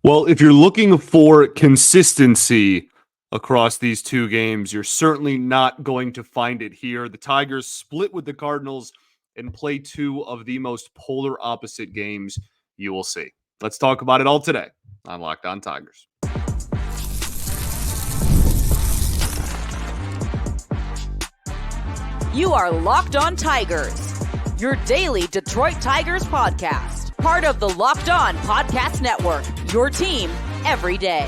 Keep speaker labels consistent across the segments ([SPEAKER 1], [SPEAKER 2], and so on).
[SPEAKER 1] Well, if you're looking for consistency across these two games, you're certainly not going to find it here. The Tigers split with the Cardinals and play two of the most polar opposite games you will see. Let's talk about it all today on Locked On Tigers.
[SPEAKER 2] You are Locked On Tigers, your daily Detroit Tigers podcast. Part of the Locked On Podcast Network, your team every day.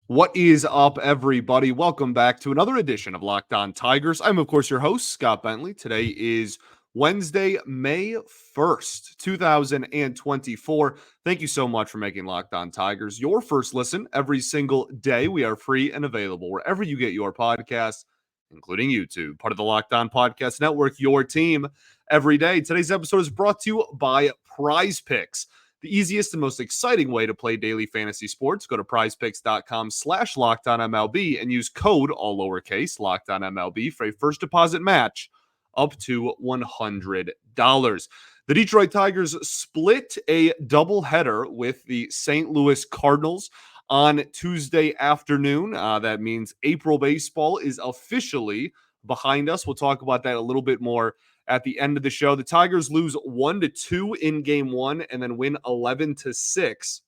[SPEAKER 1] What is up, everybody? Welcome back to another edition of Locked On Tigers. I'm, of course, your host, Scott Bentley. Today is Wednesday, May 1st, 2024. Thank you so much for making Locked On Tigers your first listen every single day. We are free and available wherever you get your podcasts, including YouTube, part of the Locked On Podcast Network, your team every day. Today's episode is brought to you by Prize Picks, the easiest and most exciting way to play daily fantasy sports. Go to prizepicks.com/LockedOnMLB and use code, all lowercase, LockedOnMLB for a first deposit match up to $100. The Detroit Tigers split a doubleheader with the St. Louis Cardinals on Tuesday afternoon. That means April baseball is officially behind us. We'll talk about that a little bit more at the end of the show. The Tigers lose 1-2 in game one and then win 11-6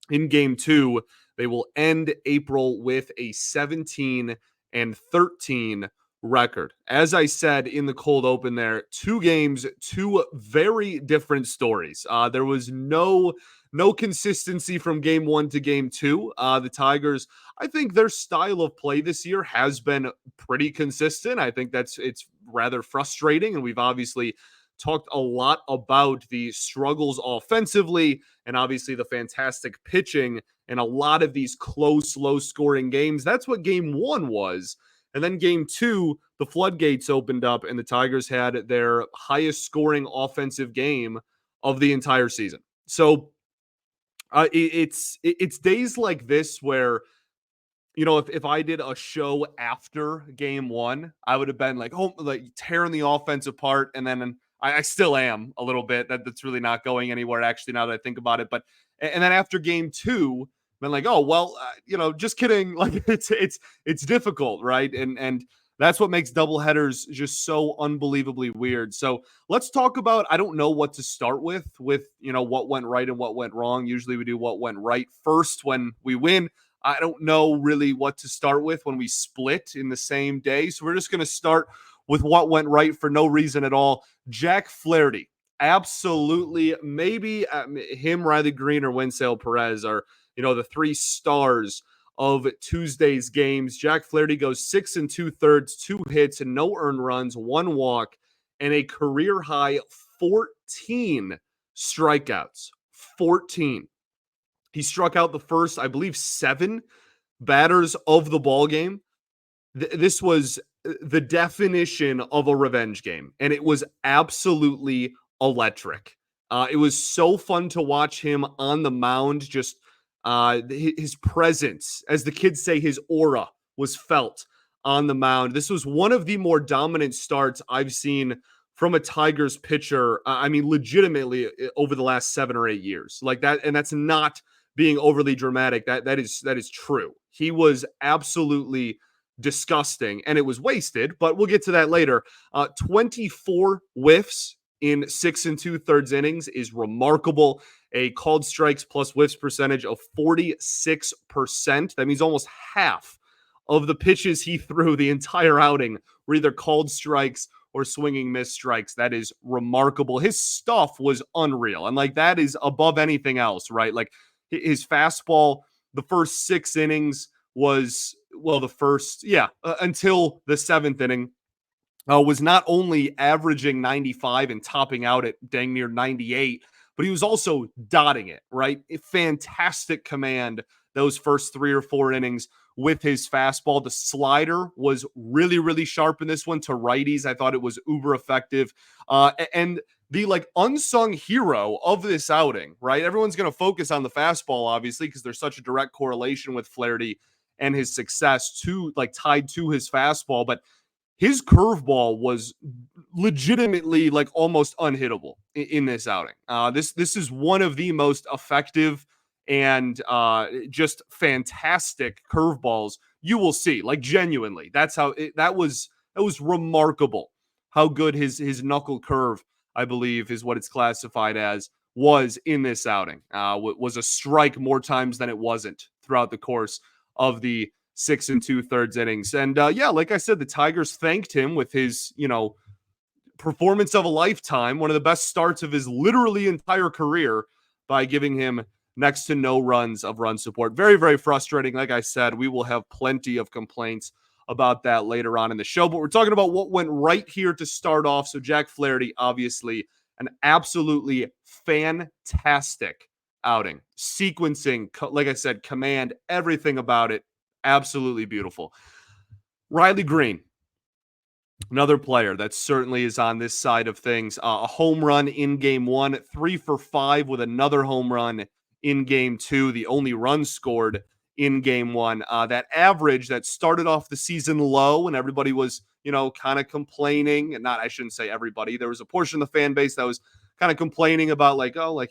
[SPEAKER 1] in game two. They will end April with a 17-13 record. As I said in the cold open there, two games, two very different stories. There was no consistency from game one to game two. The Tigers, I think their style of play this year has been pretty consistent. I think it's rather frustrating, and we've obviously talked a lot about the struggles offensively and obviously the fantastic pitching in a lot of these close, low-scoring games. That's what game one was. And then game two, the floodgates opened up, and the Tigers had their highest-scoring offensive game of the entire season. So it's days like this where, you know, if I did a show after game one, I would have been like tearing the offense apart. And then I still am a little bit. That's really not going anywhere, actually, now that I think about it. But and then after game two, been like, oh, well, just kidding. Like it's difficult, right? And that's what makes doubleheaders just so unbelievably weird. So let's talk about, I don't know what to start with, what went right and what went wrong. Usually we do what went right first when we win. I don't know really what to start with when we split in the same day. So we're just going to start with what went right for no reason at all. Jack Flaherty, absolutely. Maybe him, Riley Greene, or Wenceel Perez are, the three stars of Tuesday's games. Jack Flaherty goes 6 2/3, 2 hits and no earned runs, 1 walk, and a career high 14 strikeouts. 14. He struck out the first, I believe, 7 batters of the ball game. This was the definition of a revenge game, and it was absolutely electric. It was so fun to watch him on the mound. Just his presence, as the kids say, his aura was felt on the mound. This was one of the more dominant starts I've seen from a Tigers pitcher. Legitimately over the last 7 or 8 years, like that. And that's not being overly dramatic. That is true. He was absolutely disgusting, and it was wasted, but we'll get to that later. 24 whiffs in 6 2/3 innings is remarkable. A called strikes plus whiffs percentage of 46%. That means almost half of the pitches he threw the entire outing were either called strikes or swinging missed strikes. That is remarkable. His stuff was unreal, and that is above anything else, right? Like his fastball, the first 6 innings was, until the 7th inning, was not only averaging 95 and topping out at dang near 98, but he was also dotting it, right? A fantastic command those first 3 or 4 innings with his fastball. The slider was really, really sharp in this one to righties. I thought it was uber effective. And the unsung hero of this outing, right? Everyone's going to focus on the fastball, obviously, because there's such a direct correlation with Flaherty and his success tied to his fastball. But his curveball was legitimately almost unhittable in this outing. This is one of the most effective and just fantastic curveballs, you will see. Like genuinely, that's how that was. That was remarkable. How good his knuckle curve, I believe, is what it's classified as, was in this outing. Was a strike more times than it wasn't throughout the course of the 6 2/3 innings. And yeah, like I said, the Tigers thanked him with his, performance of a lifetime, one of the best starts of his literally entire career, by giving him next to no runs of run support. Very, very frustrating. Like I said, we will have plenty of complaints about that later on in the show, but we're talking about what went right here to start off. So Jack Flaherty, obviously an absolutely fantastic outing. Sequencing, like I said, command, everything about it, absolutely beautiful. Riley Greene, another player that certainly is on this side of things. A home run in game one, 3 for 5 with another home run in game two, the only run scored in game one. That average that started off the season low and everybody was, kind of complaining, and not, I shouldn't say everybody. There was a portion of the fan base that was kind of complaining about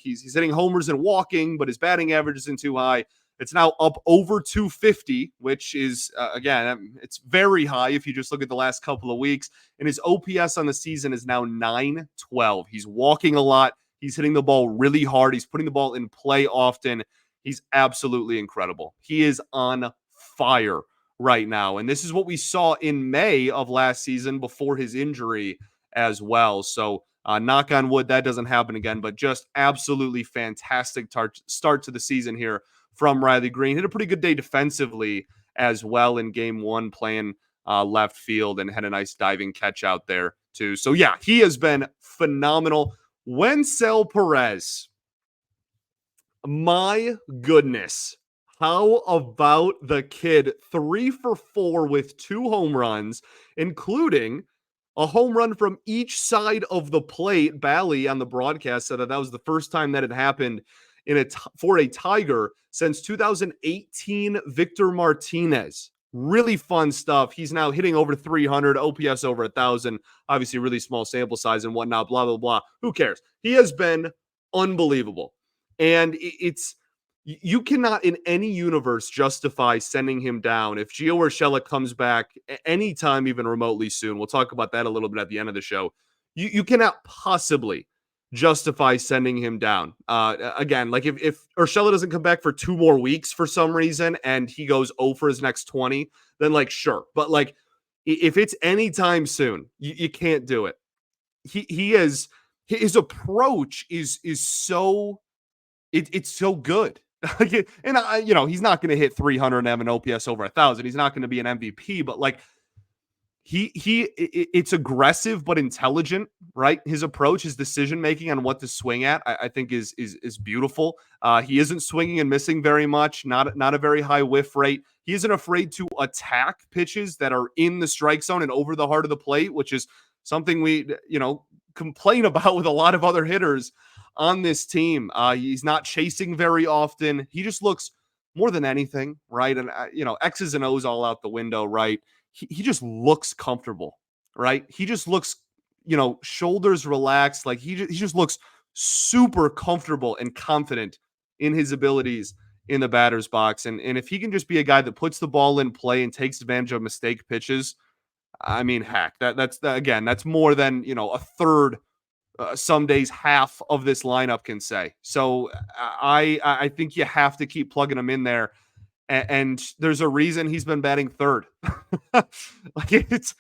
[SPEAKER 1] he's hitting homers and walking, but his batting average isn't too high. It's now up over 250, which is, again, it's very high if you just look at the last couple of weeks. And his OPS on the season is now 912. He's walking a lot. He's hitting the ball really hard. He's putting the ball in play often. He's absolutely incredible. He is on fire right now. And this is what we saw in May of last season before his injury as well. So, knock on wood, that doesn't happen again. But just absolutely fantastic start to the season here from Riley Greene. Hit a pretty good day defensively as well in game one, playing left field, and had a nice diving catch out there too. So yeah, he has been phenomenal. Wenceel Perez, my goodness. How about the kid? 3 for 4 with 2 home runs, including a home run from each side of the plate. Bally on the broadcast said that was the first time that had happened for a Tiger since 2018 Victor Martinez. Really fun stuff. He's now hitting over 300, OPS over 1,000. Obviously, really small sample size and whatnot, blah, blah, blah. Who cares? He has been unbelievable. And you cannot in any universe justify sending him down. If Gio Urshela comes back anytime, even remotely soon, we'll talk about that a little bit at the end of the show. You cannot possibly justify sending him down. Again, like if Urshela doesn't come back for 2 more weeks for some reason and he goes 0 for his next 20, then sure. But if it's anytime soon, you can't do it. His approach is so it's so good. And he's not going to hit 300 and have an OPS over 1,000. He's not going to be an MVP, but it's aggressive but intelligent, right? His approach, his decision making on what to swing at, I think is beautiful. He isn't swinging and missing very much. Not a very high whiff rate. He isn't afraid to attack pitches that are in the strike zone and over the heart of the plate, which is something we complain about with a lot of other hitters on this team. He's not chasing very often. He just looks, more than anything, right? And X's and O's all out the window, right? He just looks comfortable, right? He just looks, shoulders relaxed. Like he just looks super comfortable and confident in his abilities in the batter's box. And if he can just be a guy that puts the ball in play and takes advantage of mistake pitches, I mean, heck, that's more than, a third, some days half of this lineup can say. So I think you have to keep plugging him in there. And there's a reason he's been batting third. It's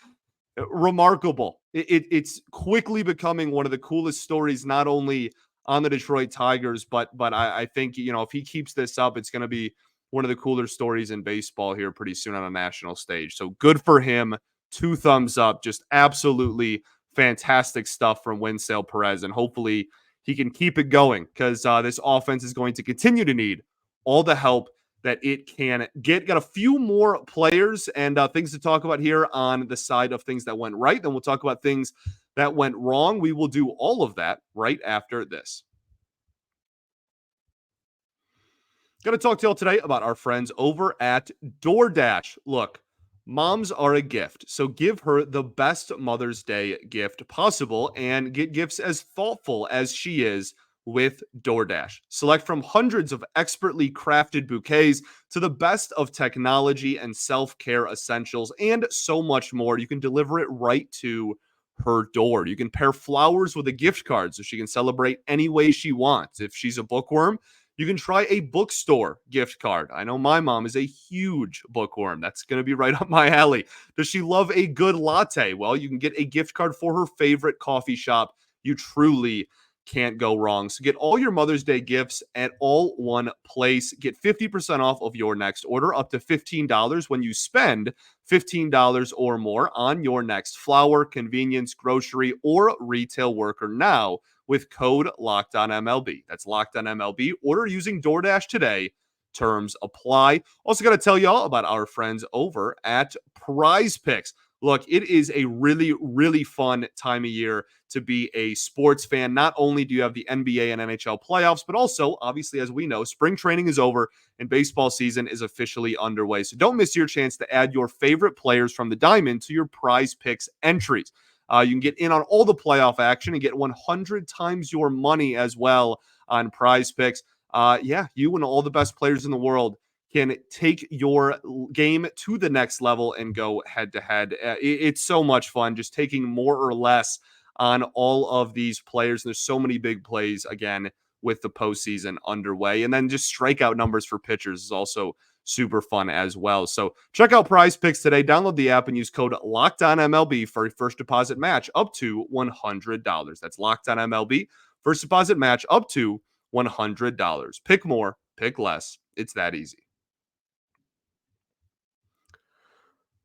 [SPEAKER 1] remarkable. It's quickly becoming one of the coolest stories, not only on the Detroit Tigers, but I think, if he keeps this up, it's going to be one of the cooler stories in baseball here pretty soon on a national stage. So good for him. 2 thumbs up. Just absolutely fantastic stuff from Wenceel Perez. And hopefully he can keep it going, because this offense is going to continue to need all the help that it can get. Got a few more players and things to talk about here on the side of things that went right. Then we'll talk about things that went wrong. We will do all of that right after this. Going to talk to y'all today about our friends over at DoorDash. Look, moms are a gift, so give her the best Mother's Day gift possible and get gifts as thoughtful as she is with DoorDash. Select from hundreds of expertly crafted bouquets to the best of technology and self-care essentials and so much more. You can deliver it right to her door. You can pair flowers with a gift card so she can celebrate any way she wants. If she's a bookworm, you can try a bookstore gift card. I know my mom is a huge bookworm. That's going to be right up my alley. Does she love a good latte? Well, you can get a gift card for her favorite coffee shop. You truly can't go wrong. So get all your Mother's Day gifts at all one place. Get 50% off of your next order, up to $15 when you spend $15 or more on your next flower, convenience, grocery, or retail worker now with code LOCKEDONMLB. That's LOCKEDONMLB. Order using DoorDash today. Terms apply. Also got to tell y'all about our friends over at Prize Picks. Look, it is a really, really fun time of year to be a sports fan. Not only do you have the NBA and NHL playoffs, but also, obviously, as we know, spring training is over and baseball season is officially underway. So don't miss your chance to add your favorite players from the diamond to your Prize Picks entries. You can get in on all the playoff action and get 100 times your money as well on Prize Picks. You and all the best players in the world can take your game to the next level and go head to head. It's so much fun just taking more or less on all of these players. And there's so many big plays again with the postseason underway. And then just strikeout numbers for pitchers is also super fun as well. So check out Prize Picks today. Download the app and use code LOCKEDONMLB for a first deposit match up to $100. That's LOCKEDONMLB. First deposit match up to $100. Pick more, pick less. It's that easy.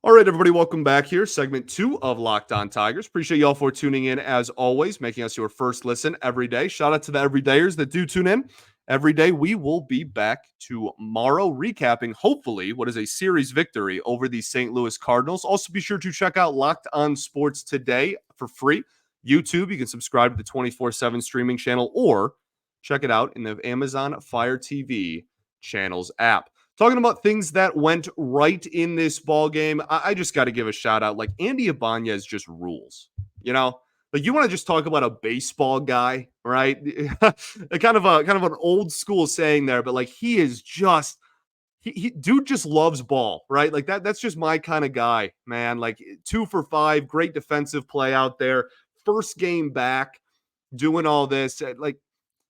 [SPEAKER 1] All right, everybody, welcome back here. Segment 2 of Locked On Tigers. Appreciate y'all for tuning in as always, making us your first listen every day. Shout out to the everydayers that do tune in every day. We will be back tomorrow recapping, hopefully, what is a series victory over the St. Louis Cardinals. Also, be sure to check out Locked On Sports today for free. YouTube, you can subscribe to the 24/7 streaming channel or check it out in the Amazon Fire TV channels app. Talking about things that went right in this ball game, I just got to give a shout out. Like Andy Ibanez just rules. You know, like you want to just talk about a baseball guy, right? kind of an old school saying there, but like he is just he dude just loves ball, right? Like that's just my kind of guy, man. Like 2 for 5, great defensive play out there. First game back, doing all this, like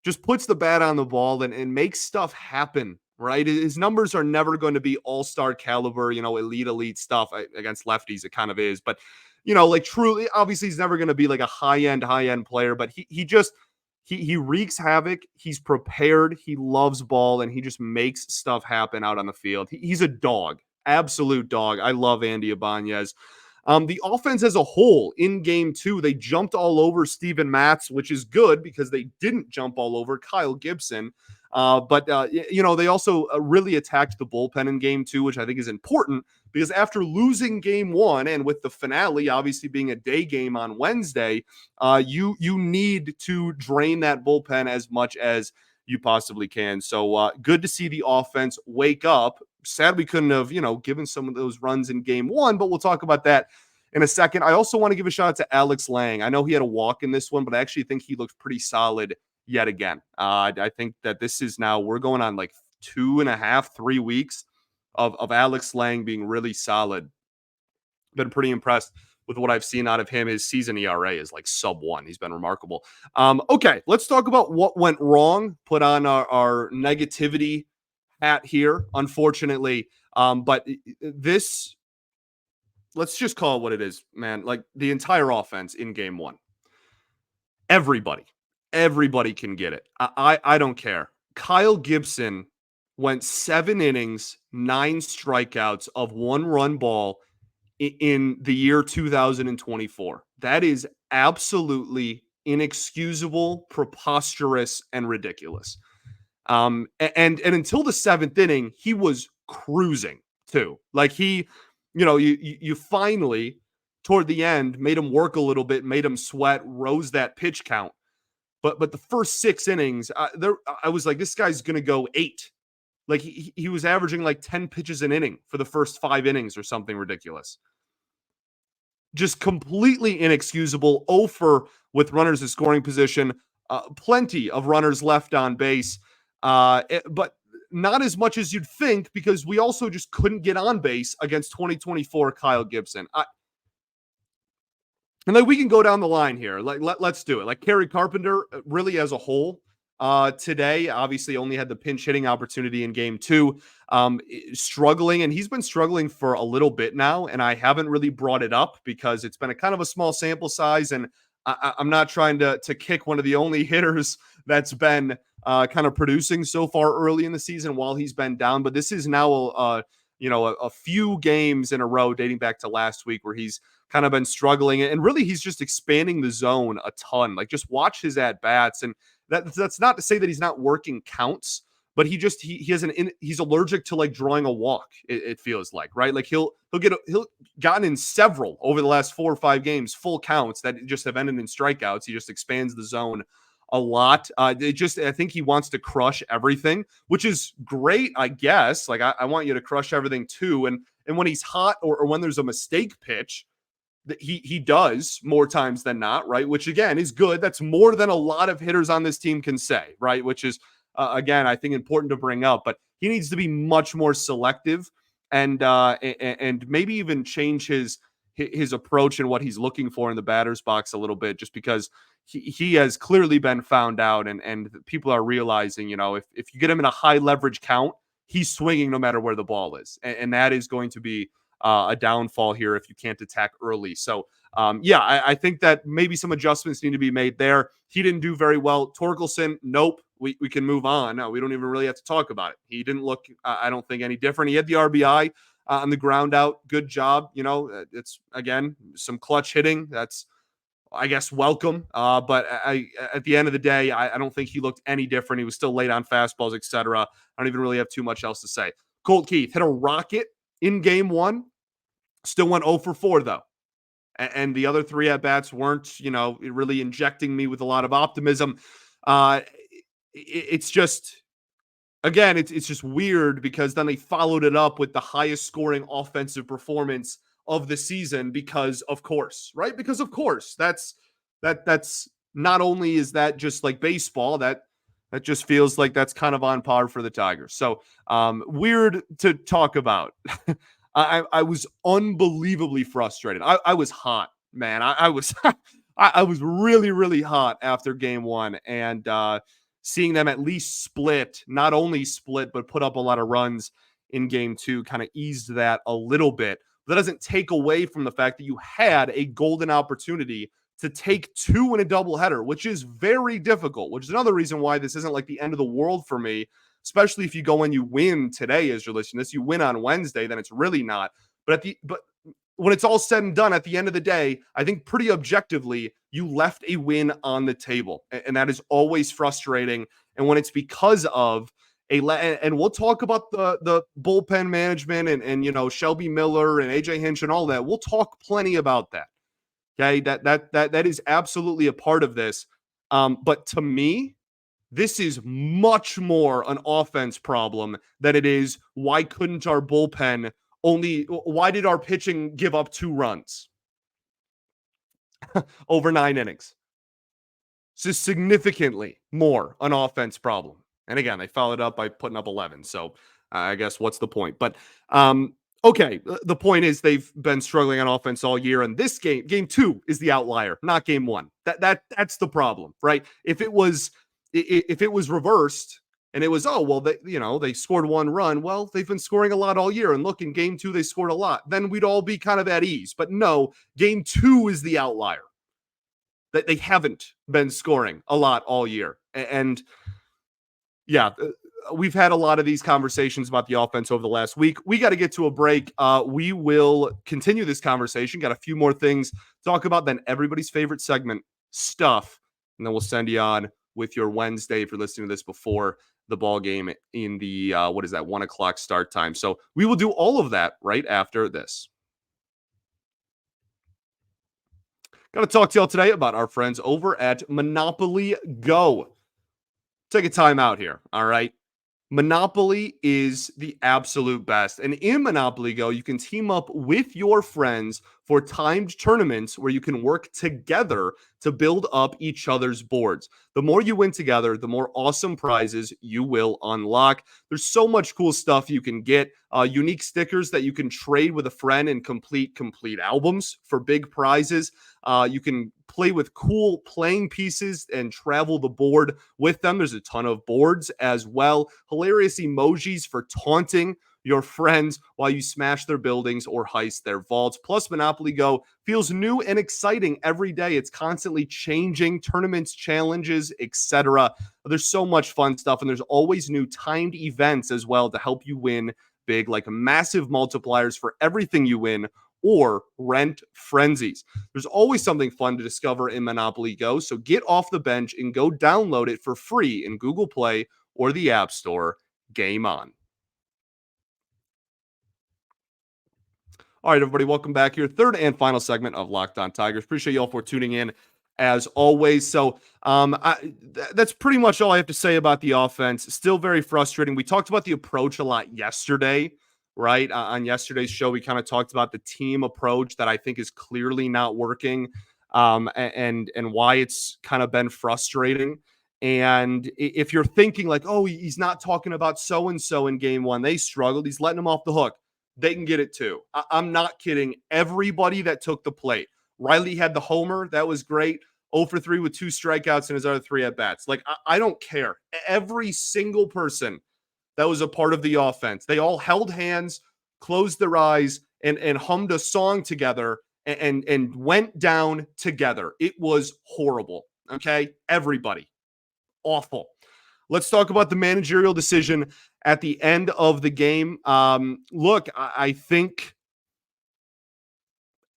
[SPEAKER 1] just puts the bat on the ball and makes stuff happen, right? His numbers are never going to be all-star caliber, elite stuff against lefties. It kind of is, but like truly, obviously he's never going to be like a high-end player, but he wreaks havoc. He's prepared. He loves ball and he just makes stuff happen out on the field. He's a dog, absolute dog. I love Andy Ibanez. The offense as a whole in game 2, they jumped all over Steven Matz, which is good because they didn't jump all over Kyle Gibson. But they also really attacked the bullpen in game 2, which I think is important because after losing game 1 and with the finale obviously being a day game on Wednesday, you need to drain that bullpen as much as you possibly can. So good to see the offense wake up. Sad we couldn't have, given some of those runs in game 1, but we'll talk about that in a second. I also want to give a shout out to Alex Lang. I know he had a walk in this one, but I actually think he looked pretty solid yet again. I think that this is now, we're going on like 2.5, 3 weeks of Alex Lang being really solid. Been pretty impressed with what I've seen out of him. His season ERA is like sub-1. He's been remarkable. Okay, let's talk about what went wrong. Put on our negativity hat here, unfortunately. But this, let's just call it what it is, man. Like the entire offense in game 1. Everybody can get it. I don't care. Kyle Gibson went 7 innings, 9 strikeouts of 1-run ball in the year 2024. That is absolutely inexcusable, preposterous, and ridiculous. And until the 7th inning, he was cruising too. Like he, you finally toward the end made him work a little bit, made him sweat, rose that pitch count. But the first 6 innings, I was like, this guy's gonna go 8. Like he was averaging like 10 pitches an inning for the first 5 innings or something ridiculous. Just completely inexcusable. 0 for with runners in scoring position. plenty of runners left on base, but not as much as you'd think because we also just couldn't get on base against 2024 Kyle Gibson. And like we can go down the line here. Let's do it. Like Kerry Carpenter, really as a whole, today obviously only had the pinch hitting opportunity in game two. Struggling, and he's been struggling for a little bit now, and I haven't really brought it up because it's been a kind of a small sample size, and I'm not trying to kick one of the only hitters that's been kind of producing so far early in the season while he's been down. But this is now a few games in a row dating back to last week where he's kind of been struggling, and really he's just expanding the zone a ton. Like just watch his at bats, and that's not to say that he's not working counts, but he's allergic to like drawing a walk. It feels like, right? Like he'll gotten in several over the last 4 or 5 games, full counts that just have ended in strikeouts. He just expands the zone a lot. I think he wants to crush everything, which is great, I guess. Like I want you to crush everything too. And when he's hot or when there's a mistake pitch, he does more times than not, right? Which again is good. That's more than a lot of hitters on this team can say, right? Which is again, I think important to bring up. But he needs to be much more selective and maybe even change his approach and what he's looking for in the batter's box a little bit, just because he has clearly been found out, and people are realizing, if you get him in a high leverage count, he's swinging no matter where the ball is, and that is going to be a downfall here if you can't attack early. So, I think that maybe some adjustments need to be made there. He didn't do very well. Torkelson, nope. We can move on. No, we don't even really have to talk about it. He didn't look, I don't think, any different. He had the RBI on the ground out. Good job. It's, again, some clutch hitting. That's, I guess, welcome. But at the end of the day, I don't think he looked any different. He was still late on fastballs, etc. I don't even really have too much else to say. Colt Keith hit a rocket in game one. Still went 0 for 4, though. And the other 3 at-bats weren't, really injecting me with a lot of optimism. It's just, again, it's just weird because then they followed it up with the highest scoring offensive performance of the season because of course, right? Because of course, that's not only is that just like baseball, that just feels like that's kind of on par for the Tigers. So weird to talk about. I was unbelievably frustrated. I was hot, man. I was I was really, really hot after game one, and seeing them at least split, not only split, but put up a lot of runs in game two kind of eased that a little bit. That doesn't take away from the fact that you had a golden opportunity to take 2 in a doubleheader, which is very difficult, which is another reason why this isn't like the end of the world for me, especially if you go and you win today as you're listening to this. You win on Wednesday, then it's really not. But when it's all said and done, at the end of the day, I think pretty objectively, you left a win on the table. And that is always frustrating. And when it's because of and we'll talk about the bullpen management and Shelby Miller and AJ Hinch and all that. We'll talk plenty about that. Okay, that is absolutely a part of this. But to me, this is much more an offense problem than it is why couldn't our bullpen why did our pitching give up 2 runs over 9 innings? This is significantly more an offense problem. And again, they followed up by putting up 11. So I guess what's the point? But okay, the point is they've been struggling on offense all year, and this game 2 is the outlier, not game 1. That's the problem, right? If it was reversed and it was, they scored 1 run, well, they've been scoring a lot all year, and look, in game 2 they scored a lot, then we'd all be kind of at ease. But no, game 2 is the outlier, that they haven't been scoring a lot all year. And yeah, we've had a lot of these conversations about the offense over the last week. We got to get to a break. We will continue this conversation. Got a few more things to talk about, then everybody's favorite segment, stuff. And then we'll send you on with your Wednesday if you're listening to this before the ball game in the, 1 o'clock start time. So we will do all of that right after this. Got to talk to y'all today about our friends over at Monopoly Go. Take a time out here, all right? Monopoly is the absolute best. And in Monopoly Go, you can team up with your friends for timed tournaments where you can work together to build up each other's boards. The more you win together, the more awesome prizes you will unlock. There's so much cool stuff you can get. Unique stickers that you can trade with a friend and complete albums for big prizes. You can play with cool playing pieces and travel the board with them. There's a ton of boards as well. Hilarious emojis for taunting your friends while you smash their buildings or heist their vaults. Plus, Monopoly Go feels new and exciting every day. It's constantly changing, tournaments, challenges, etc. There's so much fun stuff, and there's always new timed events as well to help you win big, like massive multipliers for everything you win or rent frenzies. There's always something fun to discover in Monopoly Go, so get off the bench and go download it for free in Google Play or the App Store. Game on. All right, everybody, welcome back here. Third and final segment of Locked On Tigers. Appreciate you all for tuning in as always. So that's pretty much all I have to say about the offense. Still very frustrating. We talked about the approach a lot yesterday, right? On yesterday's show, we kind of talked about the team approach that I think is clearly not working, and why it's kind of been frustrating. And if you're thinking like, oh, he's not talking about so-and-so in game one, they struggled, he's letting them off the hook. They can get it too. I'm not kidding. Everybody that took the plate. Riley had the homer. That was great. 0 for 3 with 2 strikeouts and his other 3 at-bats. Like, I don't care. Every single person that was a part of the offense, they all held hands, closed their eyes, and hummed a song together and went down together. It was horrible. Okay? Everybody. Awful. Let's talk about the managerial decision at the end of the game. Look, I think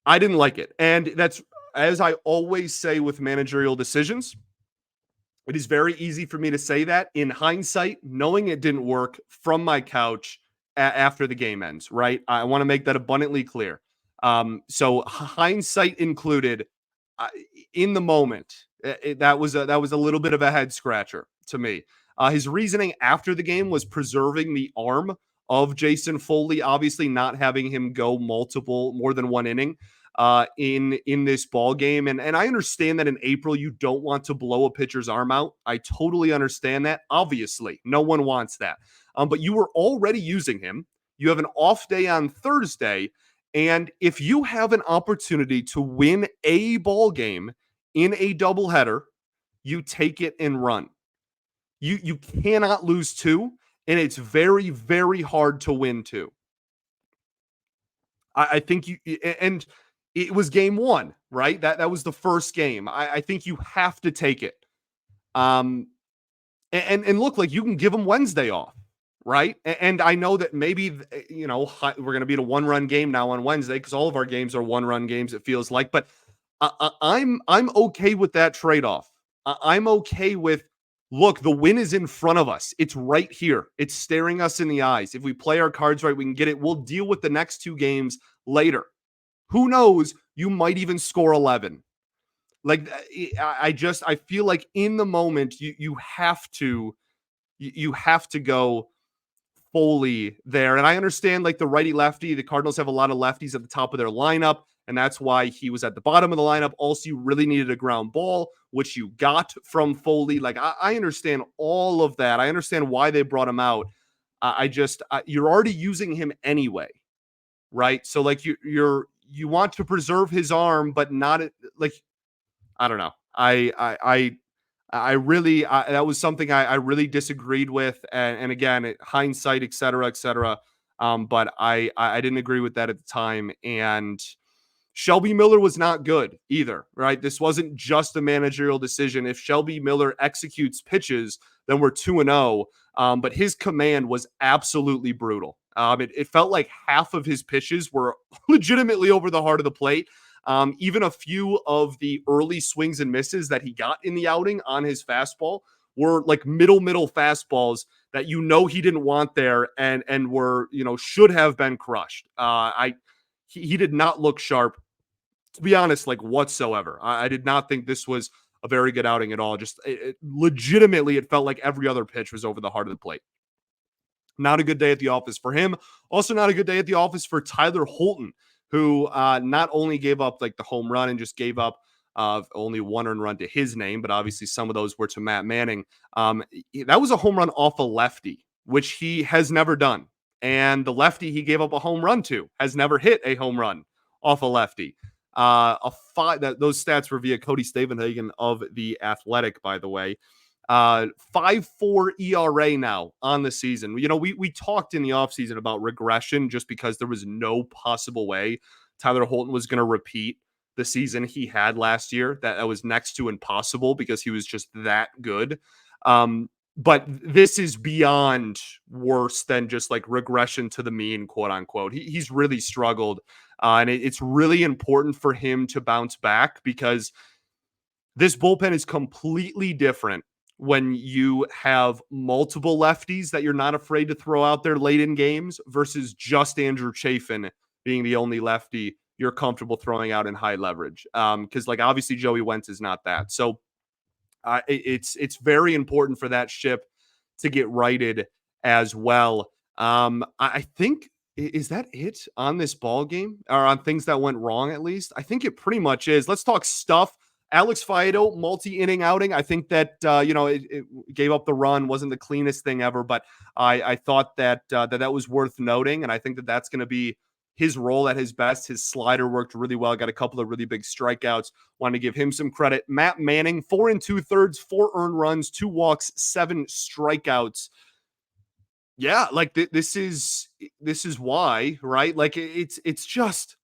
[SPEAKER 1] I didn't like it. And that's, as I always say with managerial decisions, it is very easy for me to say that in hindsight, knowing it didn't work from my couch after the game ends, right? I want to make that abundantly clear. So hindsight included, in the moment, that was a little bit of a head scratcher to me. His reasoning after the game was preserving the arm of Jason Foley, obviously not having him go more than one inning in this ball game. And I understand that in April, you don't want to blow a pitcher's arm out. I totally understand that. Obviously, no one wants that. But you were already using him. You have an off day on Thursday. And if you have an opportunity to win a ball game in a doubleheader, you take it and run. You cannot lose 2, and it's very, very hard to win 2. I think and it was game 1, right? That was the first game. I think you have to take it. And look, like, you can give them Wednesday off, right? And I know that maybe, we're going to be at a 1-run game now on Wednesday because all of our games are 1-run games, it feels like. But I'm okay with that trade-off. I'm okay with, look, the win is in front of us. It's right here. It's staring us in the eyes. If we play our cards right, we can get it. We'll deal with the next 2 games later. Who knows? You might even score 11. Like, I feel like in the moment you have to go Foley there. And I understand, like, the righty lefty, the Cardinals have a lot of lefties at the top of their lineup, and that's why he was at the bottom of the lineup. Also, you really needed a ground ball, which you got from Foley. Like, I understand all of that. I understand why they brought him out. You're already using him anyway, right? So, like, you want to preserve his arm, but not, like, I don't know. I really, that was something I really disagreed with. And again, hindsight, et cetera, et cetera. But I didn't agree with that at the time. And Shelby Miller was not good either, right? This wasn't just a managerial decision. If Shelby Miller executes pitches, then we're 2-0. But his command was absolutely brutal. It felt like half of his pitches were legitimately over the heart of the plate. Even a few of the early swings and misses that he got in the outing on his fastball were like middle fastballs that he didn't want there and were, should have been crushed. He did not look sharp, to be honest, like, whatsoever. I did not think this was a very good outing at all. Just legitimately, it felt like every other pitch was over the heart of the plate. Not a good day at the office for him. Also not a good day at the office for Tyler Holton, who not only gave up like the home run and just gave up only one earned run to his name, but obviously some of those were to Matt Manning. That was a home run off a lefty, which he has never done. And the lefty he gave up a home run to has never hit a home run off a lefty. Those stats were via Cody Stavenhagen of The Athletic, by the way. 5.4 ERA now on the season. You know, we talked in the offseason about regression just because there was no possible way Tyler Holton was going to repeat the season he had last year. That was next to impossible because he was just that good. But this is beyond worse than just like regression to the mean, quote unquote. He's really struggled. And it's really important for him to bounce back because this bullpen is completely different when you have multiple lefties that you're not afraid to throw out there late in games versus just Andrew Chafin being the only lefty you're comfortable throwing out in high leverage. Because like obviously Joey Wentz is not that. So it's very important for that ship to get righted as well. I think is that it on this ball game or on things that went wrong? At least I think it pretty much is. Let's talk stuff. Alex Faedo, multi-inning outing. I think that it gave up the run, wasn't the cleanest thing ever, but I thought that that was worth noting, and I think that that's going to be his role at his best. His slider worked really well. Got a couple of really big strikeouts. Want to give him some credit. Matt Manning, 4 2/3, 4 earned runs, 2 walks, 7 strikeouts. Yeah, like this is why, right? Like it's just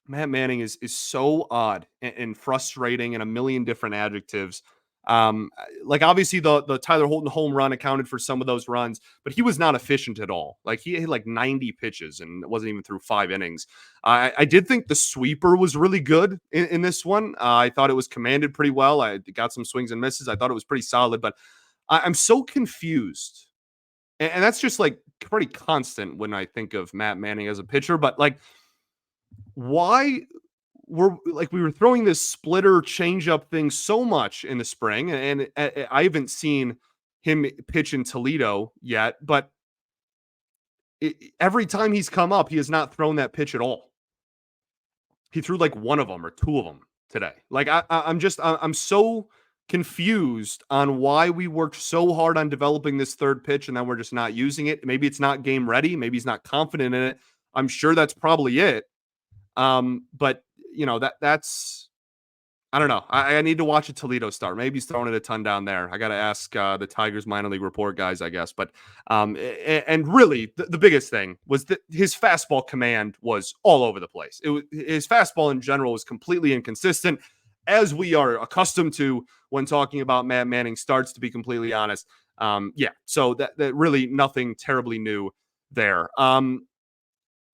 [SPEAKER 1] Matt Manning is so odd and frustrating and a million different adjectives. Like obviously the Tyler Holton home run accounted for some of those runs, but he was not efficient at all. Like he hit like 90 pitches and it wasn't even through 5 innings. I did think the sweeper was really good in this one. I thought it was commanded pretty well. I got some swings and misses. I thought it was pretty solid, but I'm so confused. And that's just like pretty constant when I think of Matt Manning as a pitcher, but like, why we were throwing this splitter changeup thing so much in the spring, and I haven't seen him pitch in Toledo yet, but every time he's come up, he has not thrown that pitch at all. He threw like one of them or two of them today. Like I'm so confused on why we worked so hard on developing this third pitch and then we're just not using it. Maybe it's not game ready. Maybe he's not confident in it. I'm sure that's probably it. But you know, that's I don't know. I need to watch a Toledo start. Maybe he's throwing it a ton down there. I got to ask the Tigers minor league report guys, I guess. But and really, the biggest thing was that his fastball command was all over the place. His fastball in general was completely inconsistent, as we are accustomed to when talking about Matt Manning starts. To be completely honest, So that really nothing terribly new there.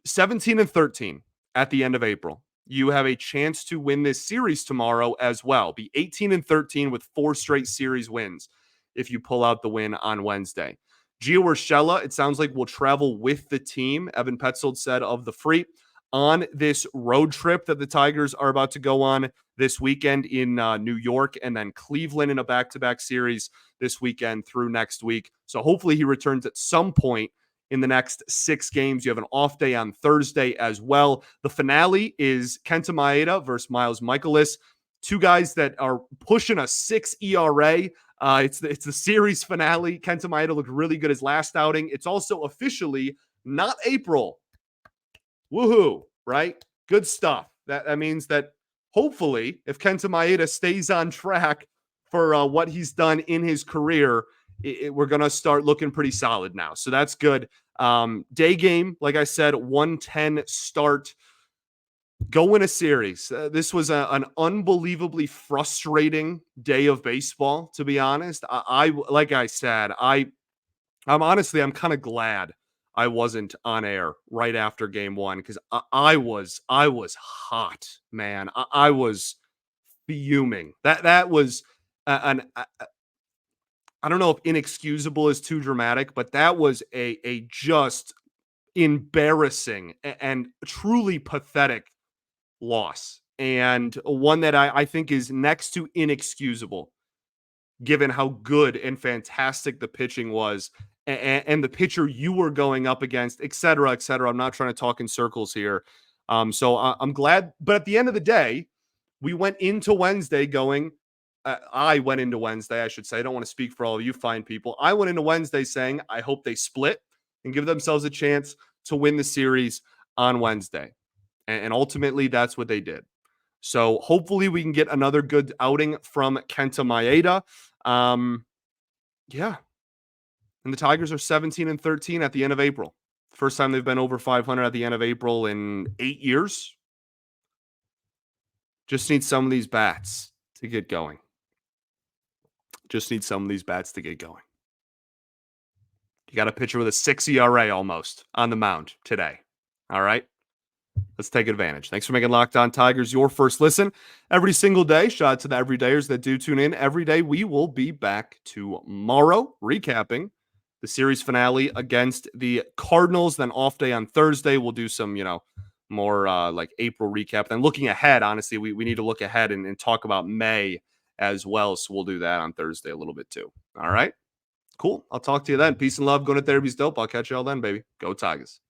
[SPEAKER 1] 17-13 at the end of April. You have a chance to win this series tomorrow as well. Be 18-13 with 4 straight series wins if you pull out the win on Wednesday. Gio Urshela, it sounds like, will travel with the team, Evan Petzold said of the Freak, on this road trip that the Tigers are about to go on this weekend in New York and then Cleveland in a back-to-back series this weekend through next week. So hopefully he returns at some point in the next 6 games. You have an off day on Thursday as well. The finale is Kenta Maeda versus Miles Michaelis, 2 guys that are pushing a 6 ERA. It's the series finale. Kenta Maeda looked really good his last outing. It's also officially not April. Woohoo, right? Good stuff. That means that hopefully if Kenta Maeda stays on track for what he's done in his career, we're going to start looking pretty solid now. So that's good. Day game, like I said, 110 start. Go win a series. This was an unbelievably frustrating day of baseball, to be honest. Like I said, I'm kind of glad I wasn't on air right after game 1 because I was hot, man. I was fuming. That was I don't know if inexcusable is too dramatic, but that was a just embarrassing and truly pathetic loss. And one that I think is next to inexcusable, given how good and fantastic the pitching was and the pitcher you were going up against, et cetera, et cetera. I'm not trying to talk in circles here. So I'm glad. But at the end of the day, we went into Wednesday going, I went into Wednesday, I should say. I don't want to speak for all of you fine people. I went into Wednesday saying, I hope they split and give themselves a chance to win the series on Wednesday. And ultimately, that's what they did. So hopefully we can get another good outing from Kenta Maeda. Yeah. And the Tigers are 17-13 at the end of April. First time they've been over 500 at the end of April in 8 years. Just need some of these bats to get going. Just need some of these bats to get going. You got a pitcher with a 6 ERA almost on the mound today. All right. Let's take advantage. Thanks for making Locked On Tigers your first listen every single day. Shout out to the everydayers that do tune in every day. We will be back tomorrow recapping the series finale against the Cardinals. Then off day on Thursday. We'll do some, more like April recap. Then looking ahead, honestly, we need to look ahead and talk about May as well. So we'll do that on Thursday a little bit too. All right. Cool. I'll talk to you then. Peace and love. Going to therapy's dope. I'll catch you all then, baby. Go Tigers.